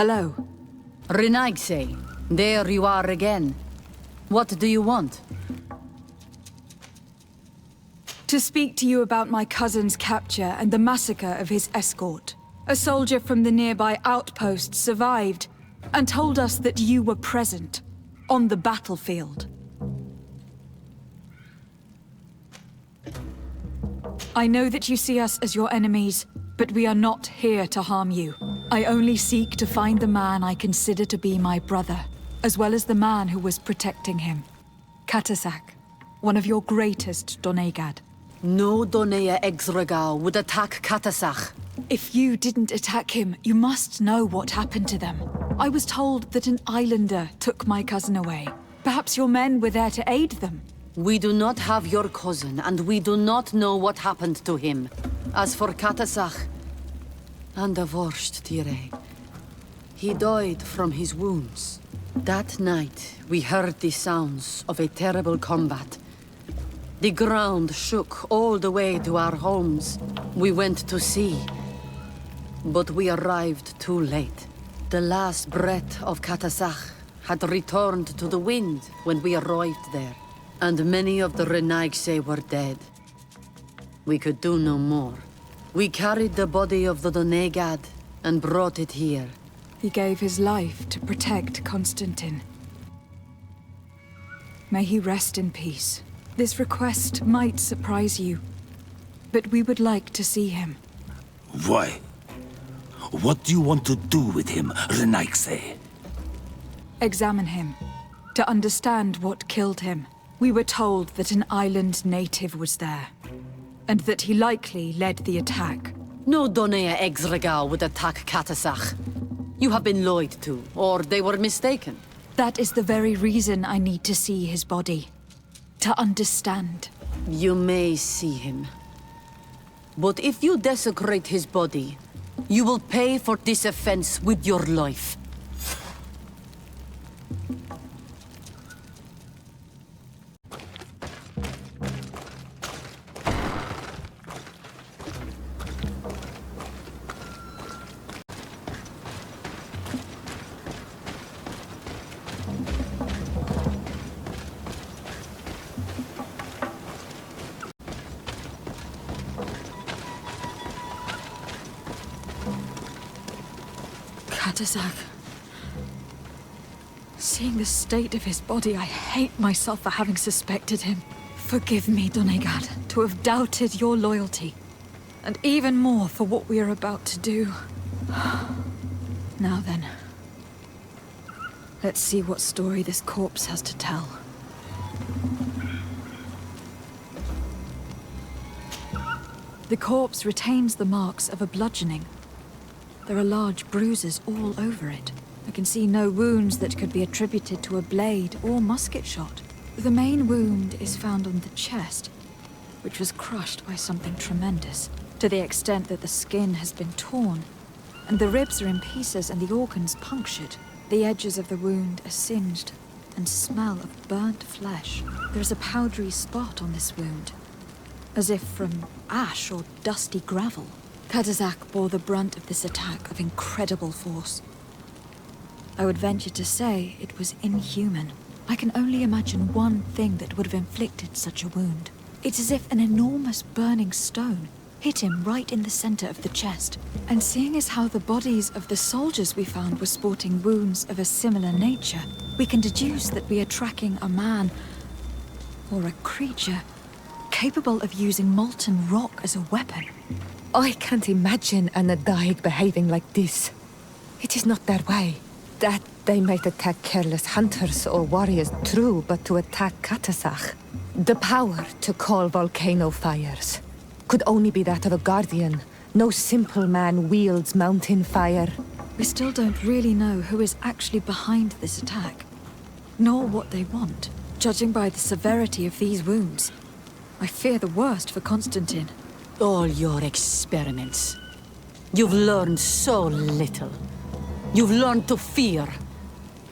Hello. Renaigse, there you are again. What do you want? To speak to you about my cousin's capture and the massacre of his escort. A soldier from the nearby outpost survived and told us that you were present on the battlefield. I know that you see us as your enemies, but we are not here to harm you. I only seek to find the man I consider to be my brother, as well as the man who was protecting him. Katasak, one of your greatest Donegad. No Donea Exregao would attack Katasak. If you didn't attack him, you must know what happened to them. I was told that an islander took my cousin away. Perhaps your men were there to aid them. We do not have your cousin, and we do not know what happened to him. As for Katasak, and the worst, Tire, he died from his wounds. That night, we heard the sounds of a terrible combat. The ground shook all the way to our homes. We went to see, but we arrived too late. The last breath of Katasak had returned to the wind when we arrived there, and many of the Renaigse were dead. We could do no more. We carried the body of the Donegad and brought it here. He gave his life to protect Constantine. May he rest in peace. This request might surprise you, but we would like to see him. Why? What do you want to do with him, Renaigse? Examine him, to understand what killed him. We were told that an island native was there, and that he likely led the attack. No Donea Exregao would attack Katasak. You have been lied to, or they were mistaken. That is the very reason I need to see his body. To understand. You may see him. But if you desecrate his body, you will pay for this offense with your life. Katasak. Seeing the state of his body, I hate myself for having suspected him. Forgive me, Donegad, to have doubted your loyalty. And even more for what we are about to do. Now then. Let's see what story this corpse has to tell. The corpse retains the marks of a bludgeoning. There are large bruises all over it. I can see no wounds that could be attributed to a blade or musket shot. The main wound is found on the chest, which was crushed by something tremendous, to the extent that the skin has been torn, and the ribs are in pieces and the organs punctured. The edges of the wound are singed and smell of burnt flesh. There is a powdery spot on this wound, as if from ash or dusty gravel. Katasak bore the brunt of this attack of incredible force. I would venture to say it was inhuman. I can only imagine one thing that would have inflicted such a wound. It's as if an enormous burning stone hit him right in the center of the chest. And seeing as how the bodies of the soldiers we found were sporting wounds of a similar nature, we can deduce that we are tracking a man, or a creature, capable of using molten rock as a weapon. I can't imagine an Adaig behaving like this. It is not their way. That they might attack careless hunters or warriors, true, but to attack Katasak, the power to call volcano fires, could only be that of a guardian. No simple man wields mountain fire. We still don't really know who is actually behind this attack, nor what they want. Judging by the severity of these wounds, I fear the worst for Constantine. All your experiments. You've learned so little. You've learned to fear.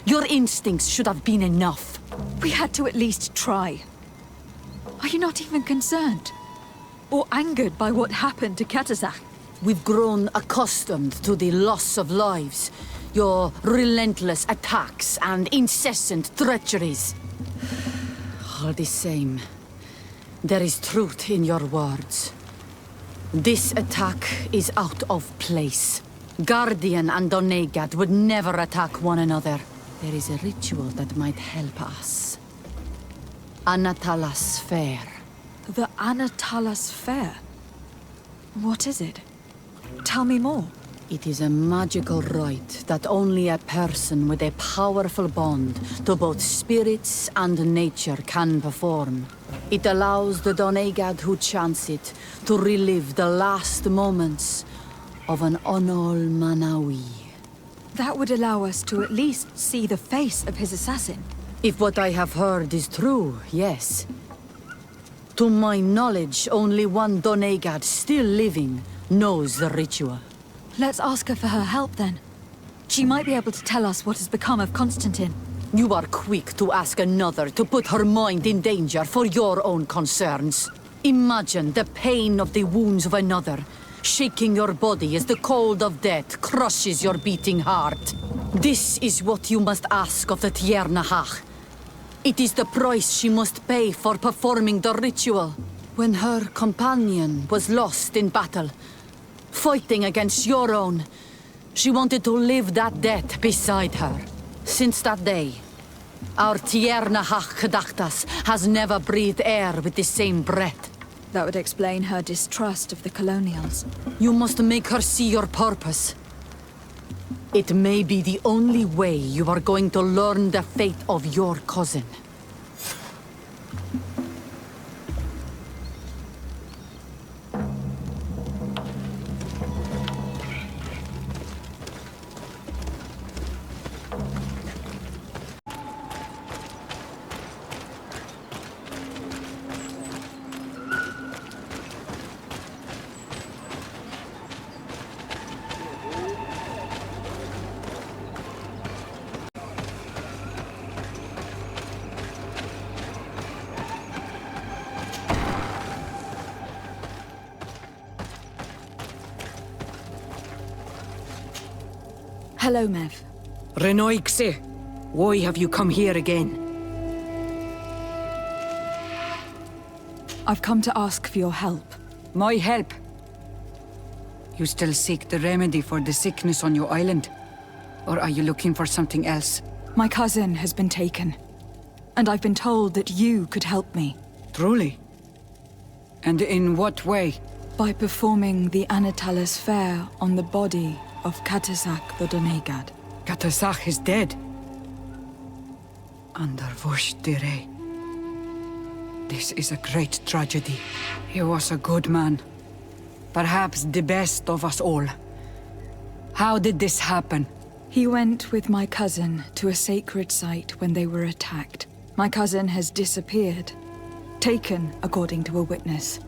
Your instincts should have been enough. We had to at least try. Are you not even concerned? Or angered by what happened to Katasak? We've grown accustomed to the loss of lives. Your relentless attacks and incessant treacheries. All the same, there is truth in your words. This attack is out of place. Guardian and Donegad would never attack one another. There is a ritual that might help us. Anatalas Fair. The Anatalas Fair? What is it? Tell me more. It is a magical rite that only a person with a powerful bond to both spirits and nature can perform. It allows the Donegad who chants it to relive the last moments of an Onol Manawi. That would allow us to at least see the face of his assassin. If what I have heard is true, yes. To my knowledge, only one Donegad still living knows the ritual. Let's ask her for her help then. She might be able to tell us what has become of Constantine. You are quick to ask another to put her mind in danger for your own concerns. Imagine the pain of the wounds of another, shaking your body as the cold of death crushes your beating heart. This is what you must ask of the Tiernahach. It is the price she must pay for performing the ritual. When her companion was lost in battle, fighting against your own, she wanted to live that death beside her. Since that day, our Tiernahach Gedachtas has never breathed air with the same breath. That would explain her distrust of the colonials. You must make her see your purpose. It may be the only way you are going to learn the fate of your cousin. Hello, Mev. Renoixe, why have you come here again? I've come to ask for your help. My help? You still seek the remedy for the sickness on your island? Or are you looking for something else? My cousin has been taken, and I've been told that you could help me. Truly? And in what way? By performing the Anatalas Fair on the body of Katasak the Donegad. Katasach is dead. Under Voshtire. This is a great tragedy. He was a good man. Perhaps the best of us all. How did this happen? He went with my cousin to a sacred site when they were attacked. My cousin has disappeared. Taken, according to a witness.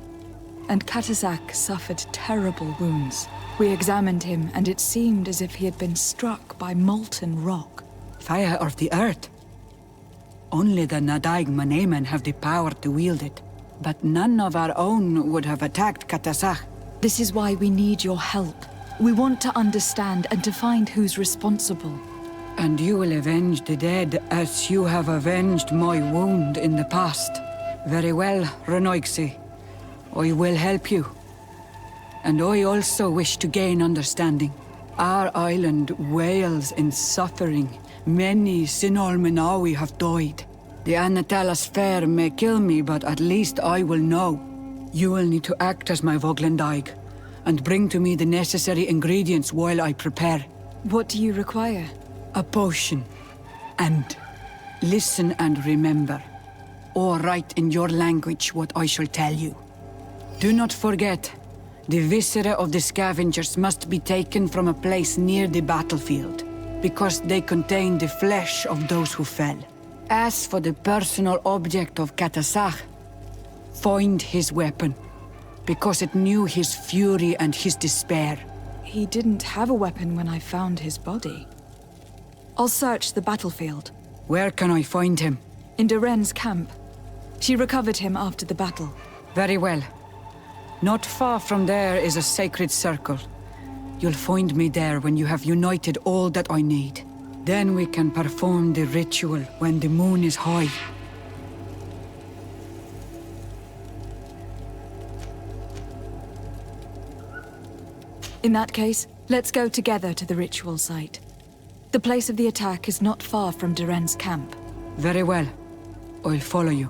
And Katasak suffered terrible wounds. We examined him, and it seemed as if he had been struck by molten rock. Fire of the earth. Only the Nadaig Manemen have the power to wield it. But none of our own would have attacked Katasach. This is why we need your help. We want to understand and to find who's responsible. And you will avenge the dead as you have avenged my wound in the past. Very well, Renoixe. I will help you. And I also wish to gain understanding. Our island wails in suffering. Many Sinol Menawi have died. The Anatalas Fair may kill me, but at least I will know. You will need to act as my Voglendaig, and bring to me the necessary ingredients while I prepare. What do you require? A potion. And listen and remember. Or write in your language what I shall tell you. Do not forget, the viscera of the scavengers must be taken from a place near the battlefield, because they contain the flesh of those who fell. As for the personal object of Katasach, find his weapon, because it knew his fury and his despair. He didn't have a weapon when I found his body. I'll search the battlefield. Where can I find him? In Doren's camp. She recovered him after the battle. Very well. Not far from there is a sacred circle. You'll find me there when you have united all that I need. Then we can perform the ritual when the moon is high. In that case, let's go together to the ritual site. The place of the attack is not far from Duren's camp. Very well. I'll follow you.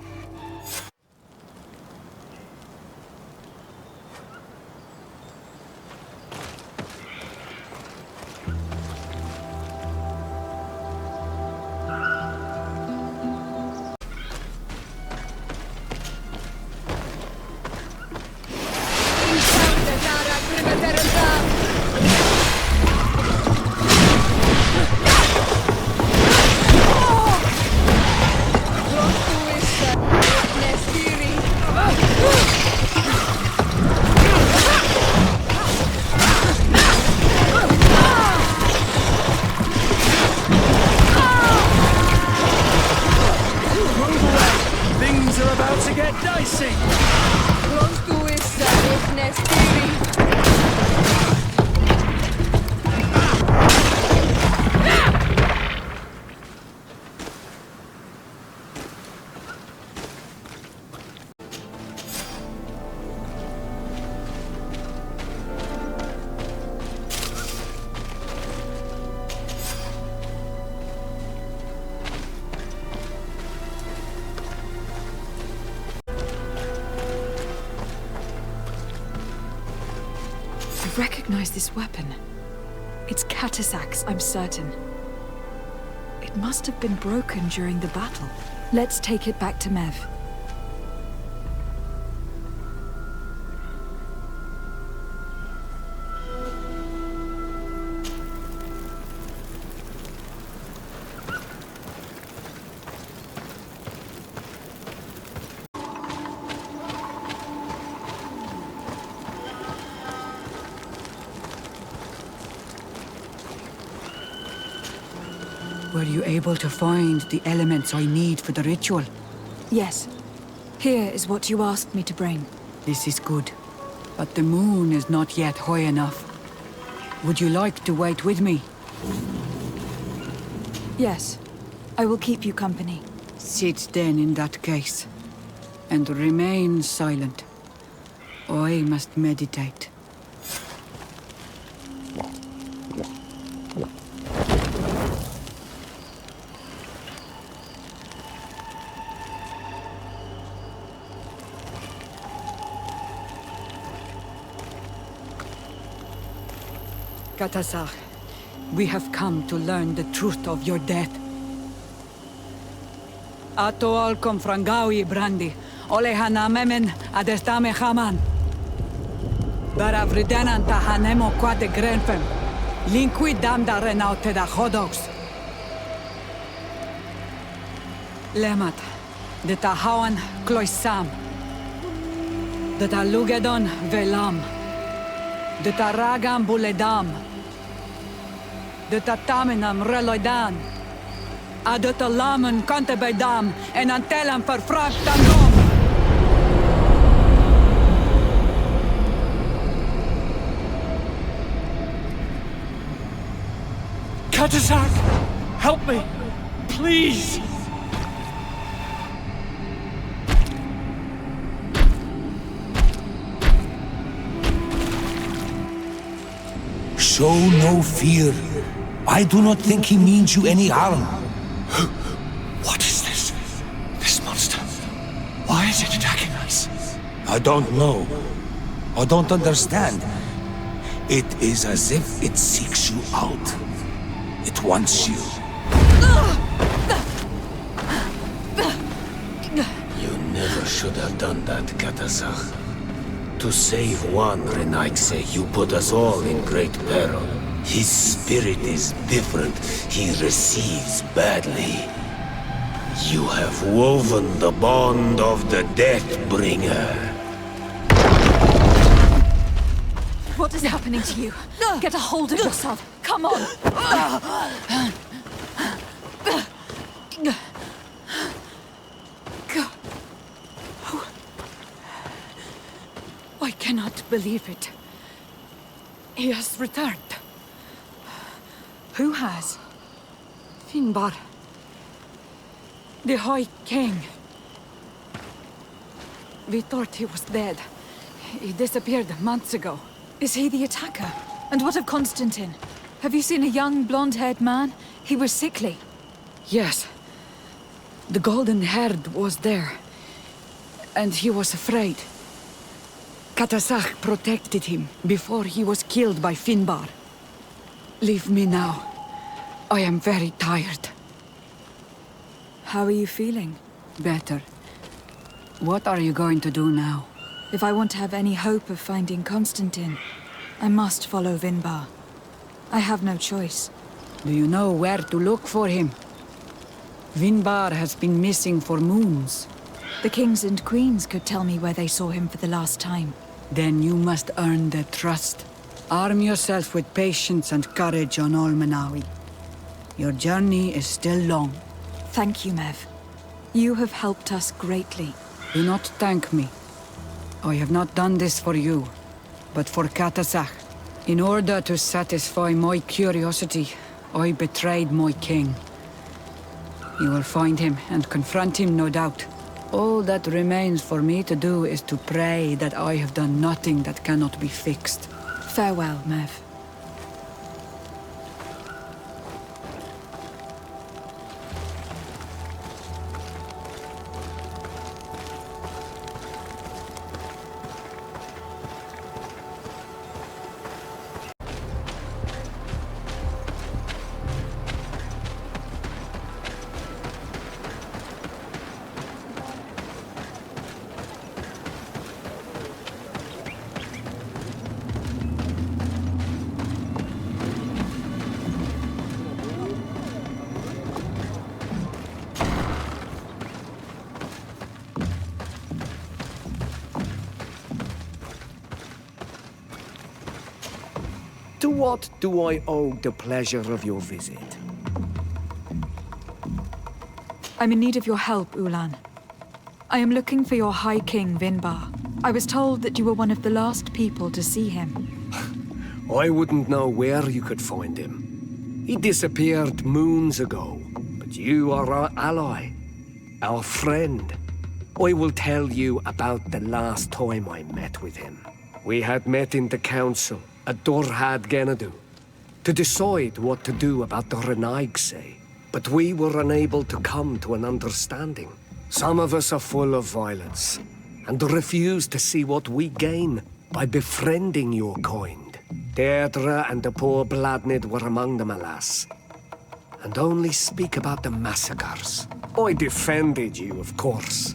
I recognize this weapon. It's Catasac's, I'm certain. It must have been broken during the battle. Let's take it back to Mev. Were you able to find the elements I need for the ritual? Yes. Here is what you asked me to bring. This is good. But the moon is not yet high enough. Would you like to wait with me? Yes. I will keep you company. Sit then in that case. And remain silent. I must meditate. Catasach, we have come to learn the truth of your death. Ato al confrangawi brandi, ole hanamemen adestame haman. Baravridenan tahanemo quade grenfem, linqui damda renaute da hodox. Lemat, de tahawan kloisam, de talugedon velam, de taragam buledam, de tatamenam reloidan, de talamen kantebedam en antelam verfrachtam. Catasach! Help me! Please! Show no fear. I do not think he means you any harm. What is this? This monster? Why is it attacking us? I don't know. I don't understand. It is as if it seeks you out. It wants you. You never should have done that, Catasach. To save one Renaigse, you put us all in great peril. His spirit is different. He receives badly. You have woven the bond of the Deathbringer. What is happening to you? Get a hold of yourself. Come on. I cannot believe it. He has returned. Who has? Finbar. The High King. We thought he was dead. He disappeared months ago. Is he the attacker? And what of Constantine? Have you seen a young, blonde-haired man? He was sickly. Yes. The golden-haired was there. And he was afraid. Katasach protected him before he was killed by Finbar. Leave me now. I am very tired. How are you feeling? Better. What are you going to do now? If I want to have any hope of finding Constantine, I must follow Vinbar. I have no choice. Do you know where to look for him? Vinbar has been missing for moons. The kings and queens could tell me where they saw him for the last time. Then you must earn their trust. Arm yourself with patience and courage on Almanawi. Your journey is still long. Thank you, Mev. You have helped us greatly. Do not thank me. I have not done this for you, but for Katasach. In order to satisfy my curiosity, I betrayed my king. You will find him and confront him, no doubt. All that remains for me to do is to pray that I have done nothing that cannot be fixed. Farewell, Mev. To what do I owe the pleasure of your visit? I'm in need of your help, Ulan. I am looking for your High King, Vinbar. I was told that you were one of the last people to see him. I wouldn't know where you could find him. He disappeared moons ago, but you are our ally, our friend. I will tell you about the last time I met with him. We had met in the council at Dorhad Genadu to decide what to do about the Renaigse, but we were unable to come to an understanding. Some of us are full of violence and refuse to see what we gain by befriending your kind. Deirdre and the poor Bladnid were among them, alas, and only speak about the massacres. I defended you, of course,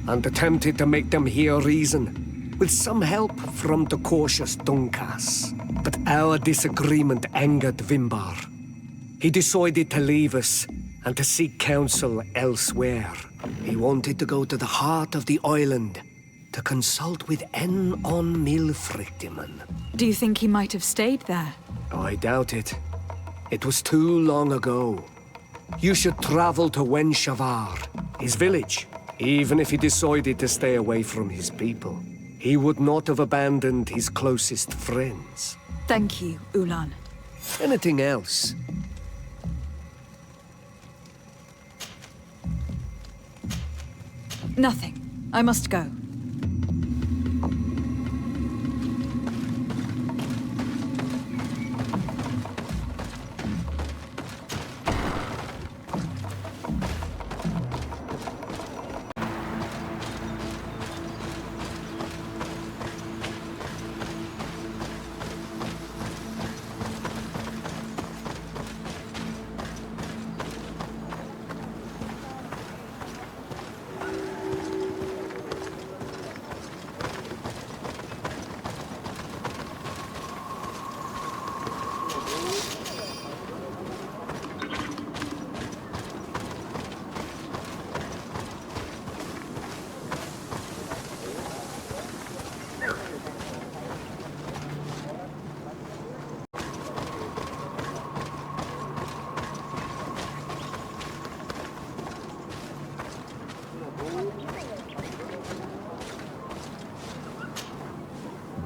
and attempted to make them hear reason, with some help from the cautious Dunkas. But our disagreement angered Vinbar. He decided to leave us and to seek counsel elsewhere. He wanted to go to the heart of the island to consult with En on Milfrictiman. Do you think he might have stayed there? I doubt it. It was too long ago. You should travel to Wenshavar, his village. Even if he decided to stay away from his people, he would not have abandoned his closest friends. Thank you, Ulan. Anything else? Nothing. I must go.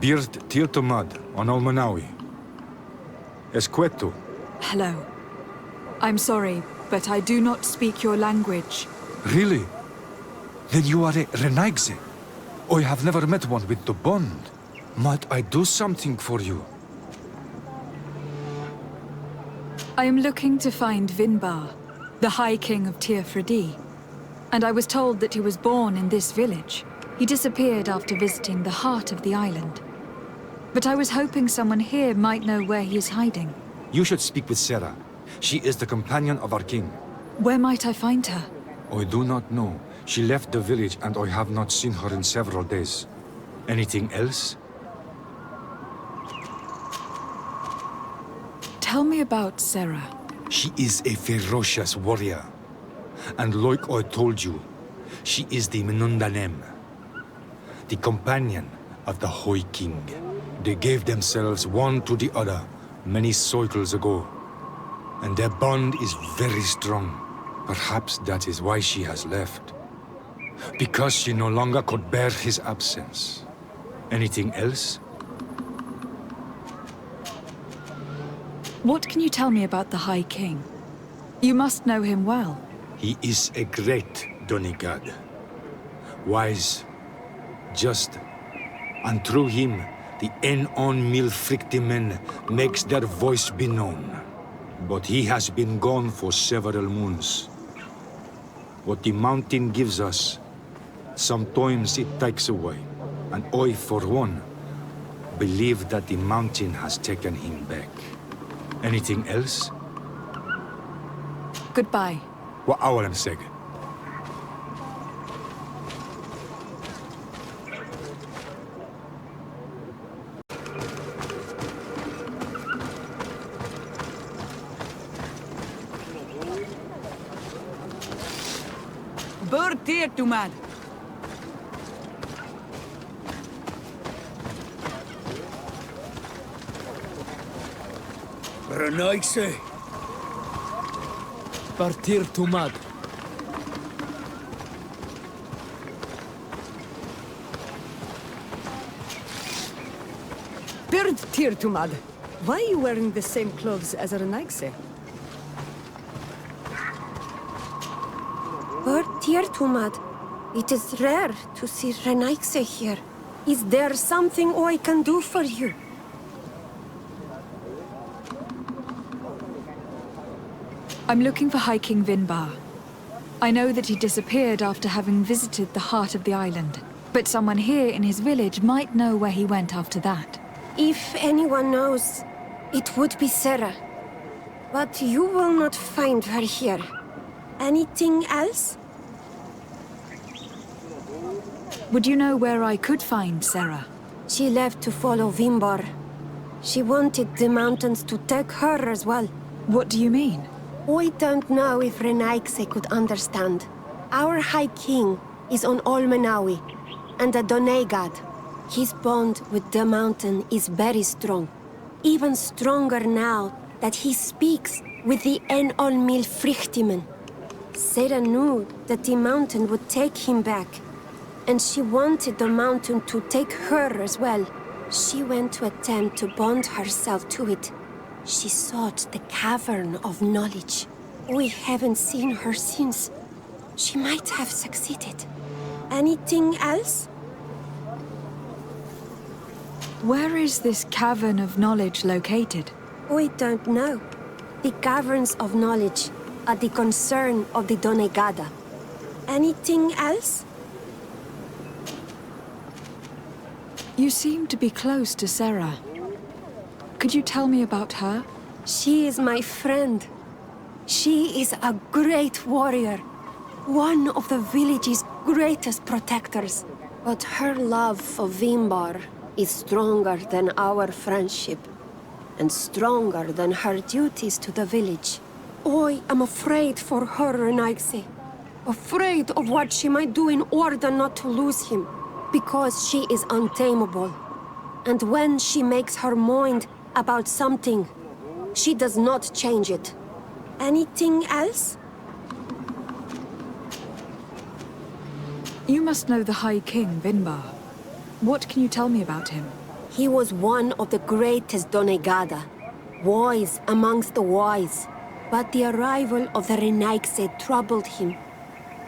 Bird Tirtomad on Almanawi. Escueto. Hello. I'm sorry, but I do not speak your language. Really? Then you are a Renaigse? I have never met one with the bond. Might I do something for you? I am looking to find Vinbar, the High King of Tir-Fredi. And I was told that he was born in this village. He disappeared after visiting the heart of the island. But I was hoping someone here might know where he is hiding. You should speak with Sarah. She is the companion of our king. Where might I find her? I do not know. She left the village and I have not seen her in several days. Anything else? Tell me about Sarah. She is a ferocious warrior. And like I told you, she is the Menundanem, the companion of the High King. They gave themselves one to the other many cycles ago. And their bond is very strong. Perhaps that is why she has left. Because she no longer could bear his absence. Anything else? What can you tell me about the High King? You must know him well. He is a great Donegad. Wise, just, and through him, the Enhancements makes their voice be known. But he has been gone for several moons. What the mountain gives us, sometimes it takes away. And I, for one, believe that the mountain has taken him back. Anything else? Goodbye. What awalan seg? Bird tear to mad. Renaigse. Partir to mad. Bird tear to mud. Why are you wearing the same clothes as a Renaigse? Bird tear to mud. It is rare to see Renaigse here. Is there something I can do for you? I'm looking for High King Vinbar. I know that he disappeared after having visited the heart of the island, but someone here in his village might know where he went after that. If anyone knows, it would be Sarah. But you will not find her here. Anything else? Would you know where I could find Sarah? She left to follow Vinbar. She wanted the mountains to take her as well. What do you mean? I don't know if Renaigse could understand. Our High King is on Olmenawi, and a Donegad. His bond with the mountain is very strong. Even stronger now that he speaks with the Enhancements. Sarah knew that the mountain would take him back, and she wanted the mountain to take her as well. She went to attempt to bond herself to it. She sought the cavern of knowledge. We haven't seen her since. She might have succeeded. Anything else? Where is this cavern of knowledge located? We don't know. The caverns of knowledge are the concern of the Donegada. Anything else? You seem to be close to Sarah. Could you tell me about her? She is my friend. She is a great warrior. One of the village's greatest protectors. But her love for Vinbar is stronger than our friendship. And stronger than her duties to the village. I am afraid for her, Renaigse. Afraid of what she might do in order not to lose him. Because she is untamable. And when she makes her mind about something, she does not change it. Anything else? You must know the High King, Vinbar. What can you tell me about him? He was one of the greatest Donegada. wise amongst the wise. But the arrival of the Renaigse troubled him.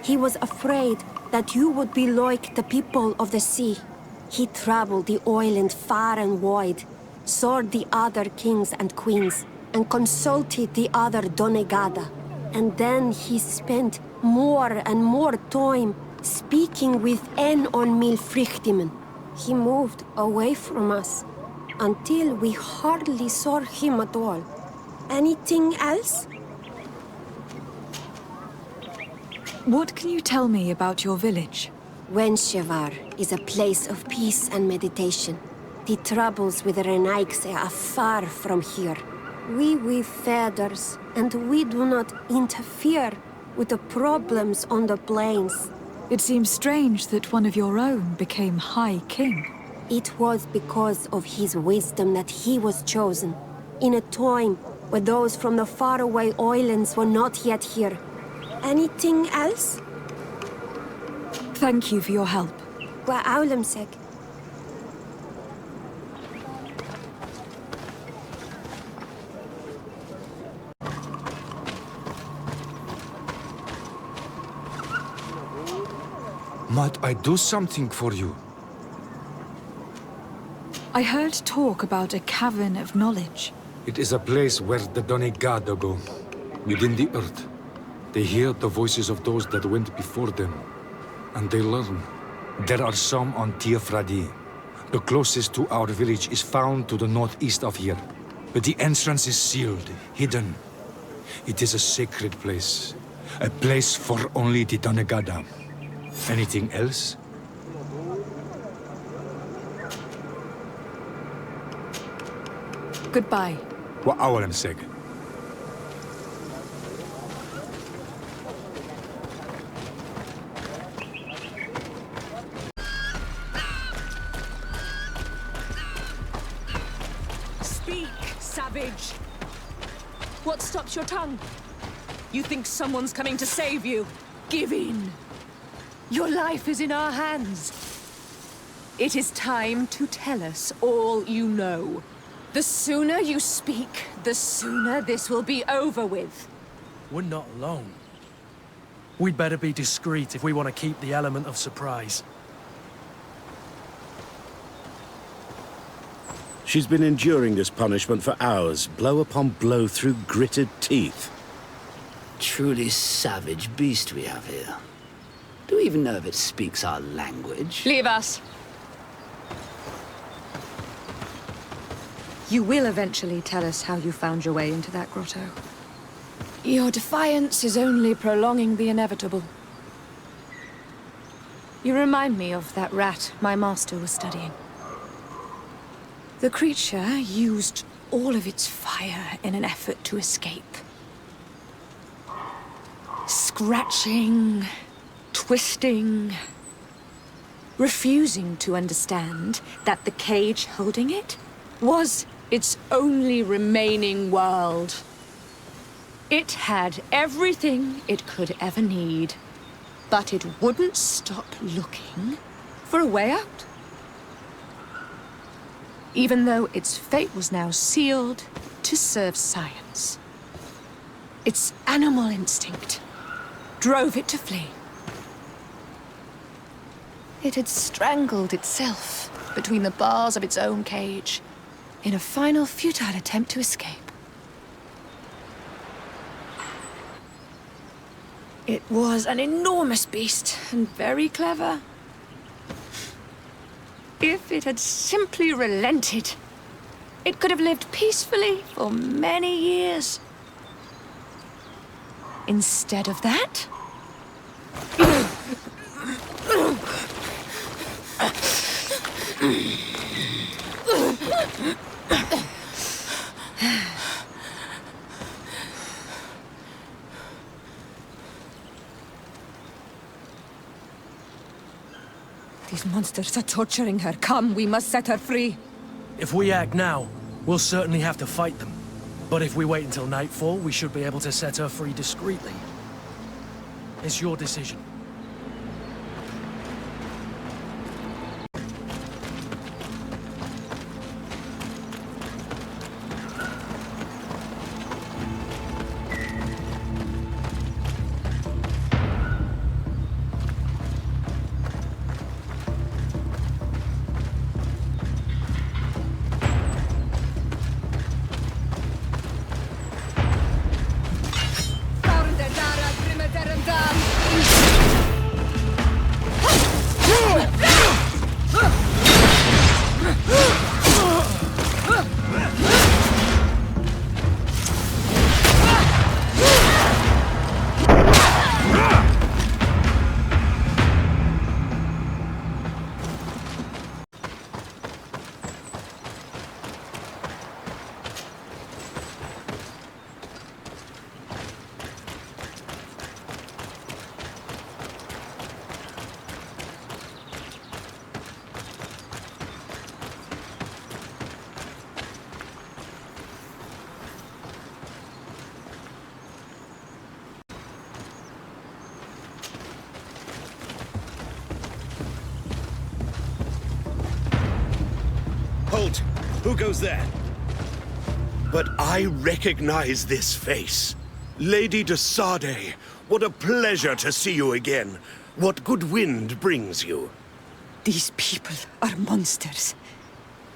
He was afraid that you would be like the people of the sea. He traveled the island far and wide, sought the other kings and queens, and consulted the other Donegada. And then he spent more and more time speaking with milfrichtimen. He moved away from us until we hardly saw him at all. Anything else? What can you tell me about your village? Wenshevar is a place of peace and meditation. The troubles with the Renaigse are far from here. We weave feathers, and we do not interfere with the problems on the plains. It seems strange that one of your own became High King. It was because of his wisdom that he was chosen, in a time where those from the faraway islands were not yet here. Anything else? Thank you for your help. Wa aulemsek. Might I do something for you? I heard talk about a cavern of knowledge. It is a place where the Donegada go, within the earth. They hear the voices of those that went before them, and they learn. There are some on Tiafradi. The closest to our village is found to the northeast of here, but the entrance is sealed, hidden. It is a sacred place, a place for only the Donegada. Anything else? Goodbye. Wa awalemseg. Speak, savage! What stops your tongue? You think someone's coming to save you? Give in! Your life is in our hands. It is time to tell us all you know. The sooner you speak, the sooner this will be over with. We're not alone. We'd better be discreet if we want to keep the element of surprise. She's been enduring this punishment for hours, blow upon blow through gritted teeth. Truly savage beast we have here. Do we even know if it speaks our language? Leave us. You will eventually tell us how you found your way into that grotto. Your defiance is only prolonging the inevitable. You remind me of that rat my master was studying. The creature used all of its fire in an effort to escape. Scratching, twisting, refusing to understand that the cage holding it was its only remaining world. It had everything it could ever need, but it wouldn't stop looking for a way out. Even though its fate was now sealed to serve science. Its animal instinct drove it to flee. It had strangled itself between the bars of its own cage in a final futile attempt to escape. It was an enormous beast and very clever. If it had simply relented, it could have lived peacefully for many years. Instead of that, These monsters are torturing her. Come, we must set her free. If we act now, we'll certainly have to fight them. But if we wait until nightfall, we should be able to set her free discreetly. It's your decision. Who goes there? But I recognize this face. Lady de Sade, what a pleasure to see you again. What good wind brings you? These people are monsters.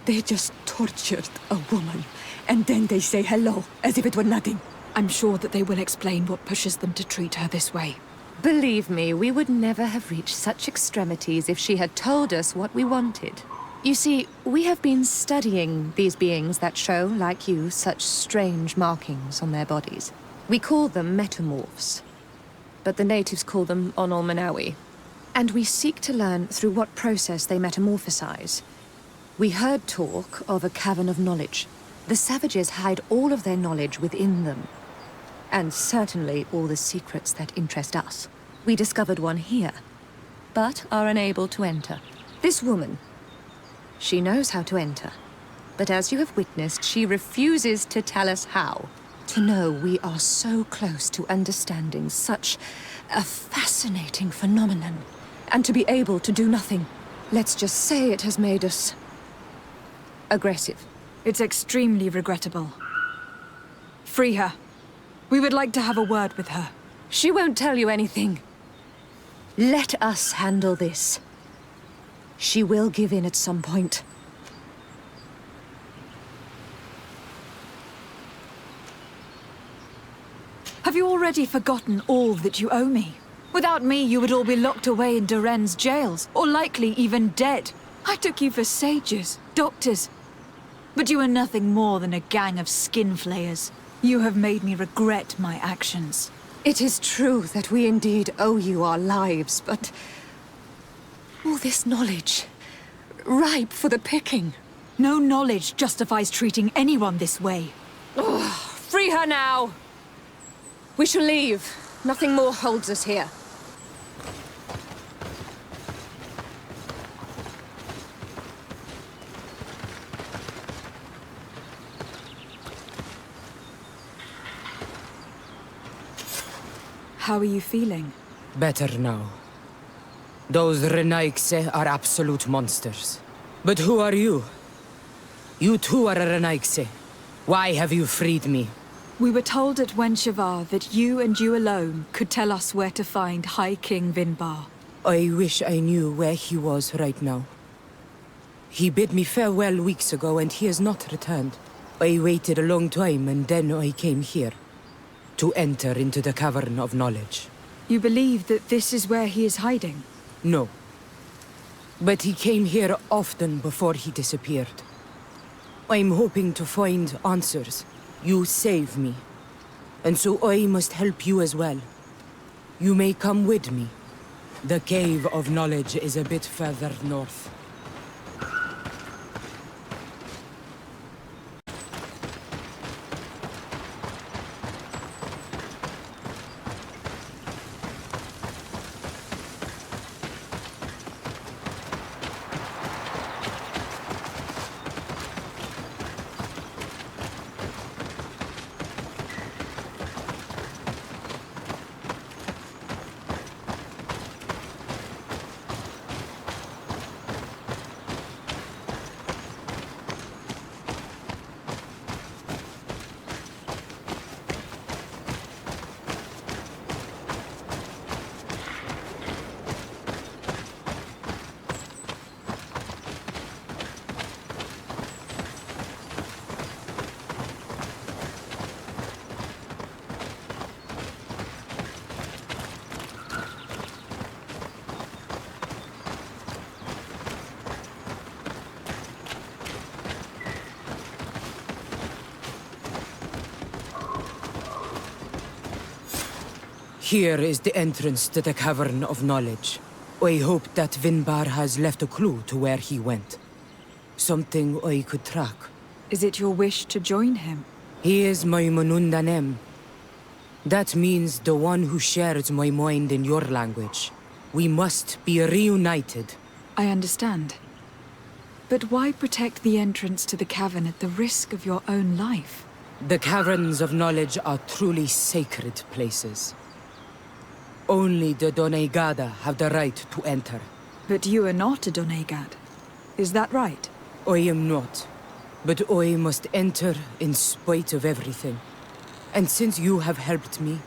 They just tortured a woman, and then they say hello, as if it were nothing. I'm sure that they will explain what pushes them to treat her this way. Believe me, we would never have reached such extremities if she had told us what we wanted. You see, we have been studying these beings that show, like you, such strange markings on their bodies. We call them metamorphs, but the natives call them Onolmanawi. And we seek to learn through what process they metamorphosize. We heard talk of a cavern of knowledge. The savages hide all of their knowledge within them. And certainly all the secrets that interest us. We discovered one here, but are unable to enter. This woman, she knows how to enter. But as you have witnessed, she refuses to tell us how. To know we are so close to understanding such a fascinating phenomenon. And to be able to do nothing. Let's just say it has made us aggressive. It's extremely regrettable. Free her. We would like to have a word with her. She won't tell you anything. Let us handle this. She will give in at some point. Have you already forgotten all that you owe me? Without me, you would all be locked away in Duren's jails, or likely even dead. I took you for sages, doctors. But you are nothing more than a gang of skin flayers. You have made me regret my actions. It is true that we indeed owe you our lives, but all this knowledge, ripe for the picking. No knowledge justifies treating anyone this way. Free her now! We shall leave. Nothing more holds us here. How are you feeling? Better now. Those Renaigse are absolute monsters. But who are you? You too are a Renaigse. Why have you freed me? We were told at Wenshavar that you and you alone could tell us where to find High King Vinbar. I wish I knew where he was right now. He bid me farewell weeks ago and he has not returned. I waited a long time and then I came here. To enter into the Cavern of Knowledge. You believe that this is where he is hiding? No. But he came here often before he disappeared. I'm hoping to find answers. You save me. And so I must help you as well. You may come with me. The Cave of Knowledge is a bit further north. Here is the entrance to the Cavern of Knowledge. I hope that Vinbar has left a clue to where he went. Something I could track. Is it your wish to join him? He is my Manundanem. That means the one who shares my mind in your language. We must be reunited. I understand. But why protect the entrance to the cavern at the risk of your own life? The Caverns of Knowledge are truly sacred places. Only the Doneigada have the right to enter. But you are not a Doneigad. Is that right? I am not. But I must enter in spite of everything. And since you have helped me,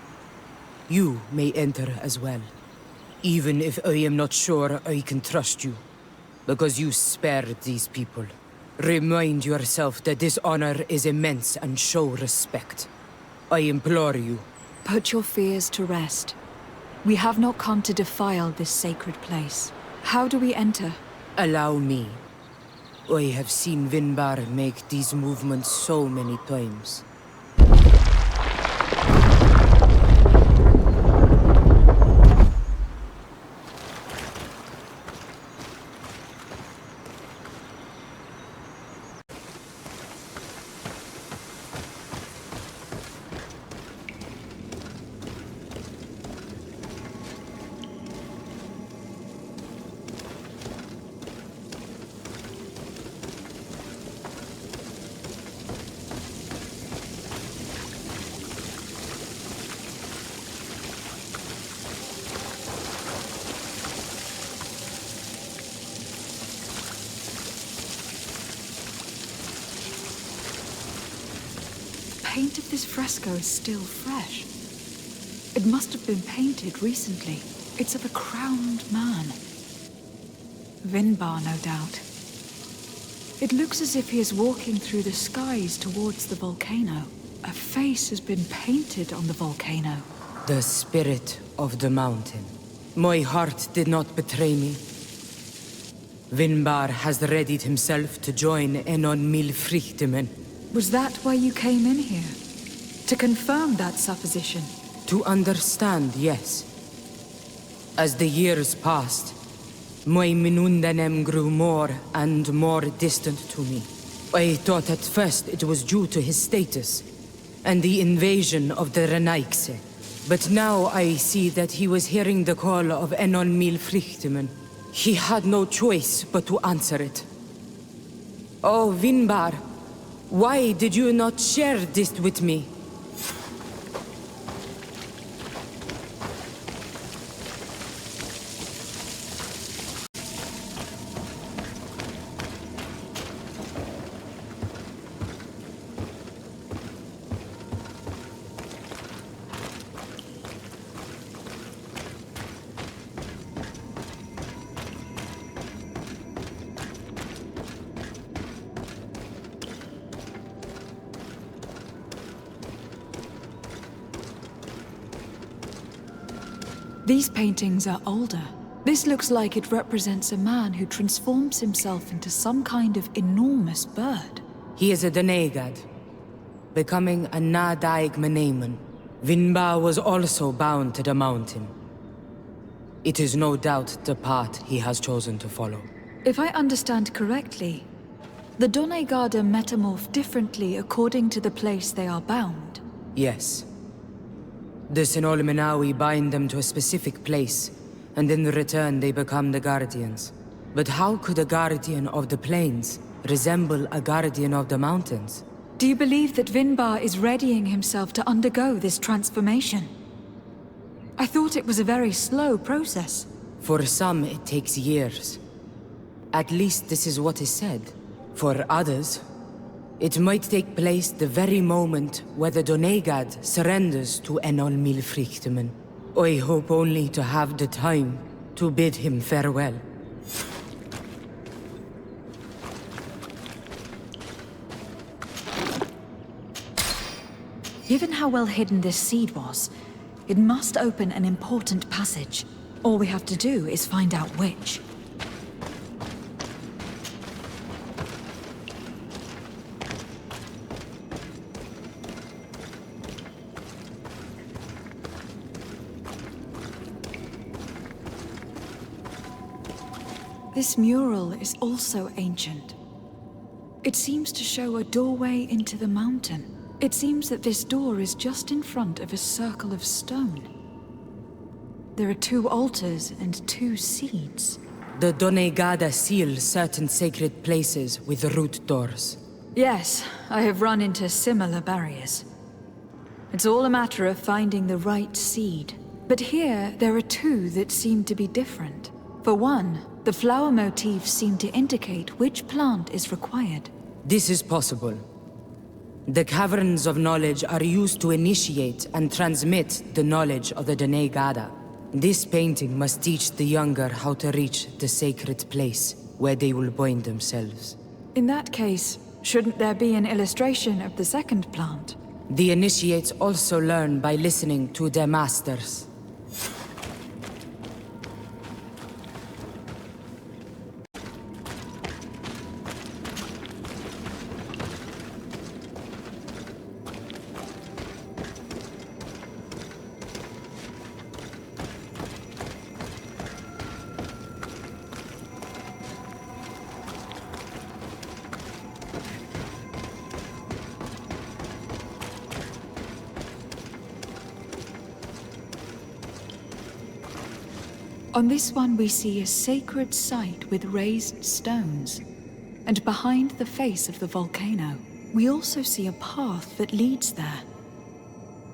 you may enter as well. Even if I am not sure I can trust you, because you spared these people. Remind yourself that this honor is immense and show respect. I implore you. Put your fears to rest. We have not come to defile this sacred place. How do we enter? Allow me. I have seen Vinbar make these movements so many times. Paint of this fresco is still fresh. It must have been painted recently. It's of a crowned man. Vinbar, no doubt. It looks as if he is walking through the skies towards the volcano. A face has been painted on the volcano. The spirit of the mountain. My heart did not betray me. Vinbar has readied himself to join Enon Milfrichtemen. Was that why you came in here? To confirm that supposition? To understand, yes. As the years passed, my Minundanem grew more and more distant to me. I thought at first it was due to his status and the invasion of the Renaikse. But now I see that he was hearing the call of Enon Milfrichtemen. He had no choice but to answer it. Oh, Vinbar, why did you not share this with me? These paintings are older. This looks like it represents a man who transforms himself into some kind of enormous bird. He is a Donegad, becoming a Nadaig Meneman. Vinbar was also bound to the mountain. It is no doubt the path he has chosen to follow. If I understand correctly, the Donegad are metamorphed differently according to the place they are bound. Yes. The Sinolmenawi bind them to a specific place, and in return they become the Guardians. But how could a Guardian of the Plains resemble a Guardian of the Mountains? Do you believe that Vinbar is readying himself to undergo this transformation? I thought it was a very slow process. For some, it takes years. At least this is what is said. For others, it might take place the very moment where the Donegad surrenders to Enol Milfrichtemen. I hope only to have the time to bid him farewell. Given how well hidden this seed was, it must open an important passage. All we have to do is find out which. This mural is also ancient. It seems to show a doorway into the mountain. It seems that this door is just in front of a circle of stone. There are 2 altars and 2 seeds. The Donegada seal certain sacred places with root doors. Yes, I have run into similar barriers. It's all a matter of finding the right seed. But here, there are 2 that seem to be different. For one, the flower motifs seem to indicate which plant is required. This is possible. The caverns of knowledge are used to initiate and transmit the knowledge of the Dene Gada. This painting must teach the younger how to reach the sacred place where they will bind themselves. In that case, shouldn't there be an illustration of the second plant? The initiates also learn by listening to their masters. On this one we see a sacred site with raised stones. And behind the face of the volcano, we also see a path that leads there.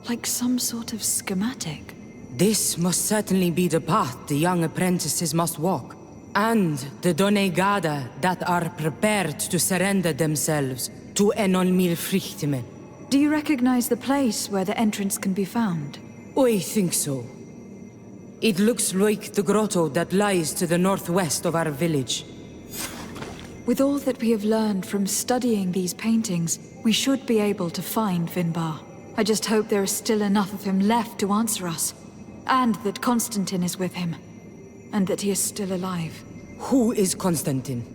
Like some sort of schematic. This must certainly be the path the young apprentices must walk. And the Done Gada that are prepared to surrender themselves to Enolmilfrichtimen. Do you recognize the place where the entrance can be found? I think so. It looks like the grotto that lies to the northwest of our village. With all that we have learned from studying these paintings, we should be able to find Vinbar. I just hope there is still enough of him left to answer us. And that Constantine is with him. And that he is still alive. Who is Constantine?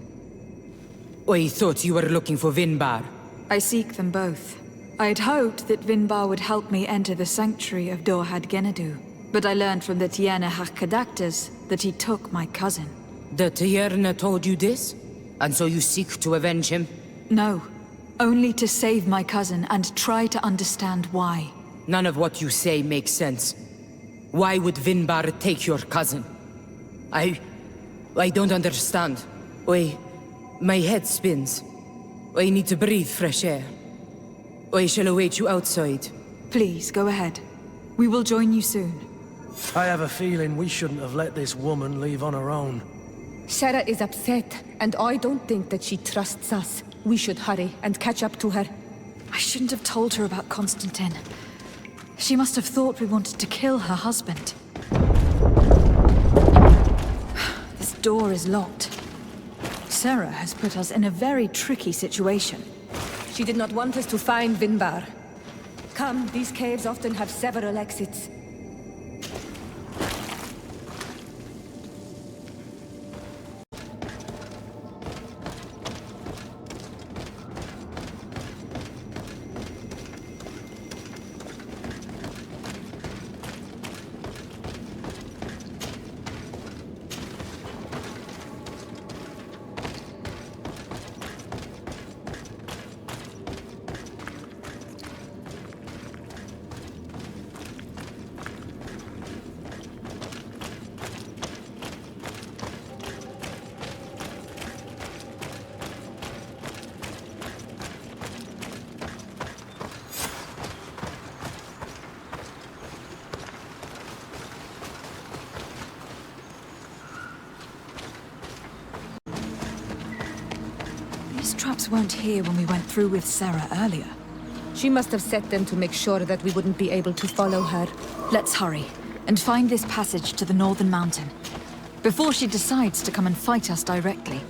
I thought you were looking for Vinbar. I seek them both. I had hoped that Vinbar would help me enter the sanctuary of Dorhad Genadu. But I learned from the Tierne Hakadaktas that he took my cousin. The Tierne told you this? And so you seek to avenge him? No. Only to save my cousin and try to understand why. None of what you say makes sense. Why would Vinbar take your cousin? I don't understand. My head spins. I need to breathe fresh air. I shall await you outside. Please, go ahead. We will join you soon. I have a feeling we shouldn't have let this woman leave on her own. Sarah is upset, and I don't think that she trusts us. We should hurry and catch up to her. I shouldn't have told her about Constantine. She must have thought we wanted to kill her husband. This door is locked. Sarah has put us in a very tricky situation. She did not want us to find Vinbar. Come, these caves often have several exits. These traps weren't here when we went through with Sarah earlier. She must have set them to make sure that we wouldn't be able to follow her. Let's hurry, and find this passage to the northern mountain. Before she decides to come and fight us directly.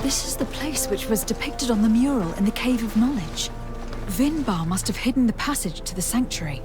This is the place which was depicted on the mural in the Cave of Knowledge. Vinbar must have hidden the passage to the sanctuary.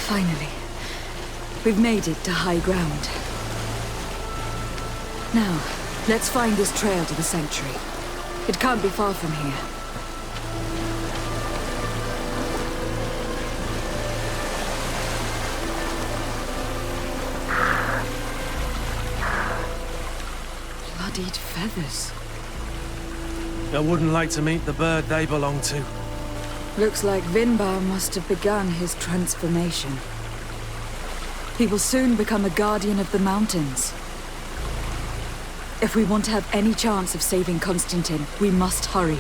Finally. We've made it to high ground. Now, let's find this trail to the sanctuary. It can't be far from here. Bloodied feathers. I wouldn't like to meet the bird they belong to. Looks like Vinbar must have begun his transformation. He will soon become a guardian of the mountains. If we want to have any chance of saving Constantine, we must hurry.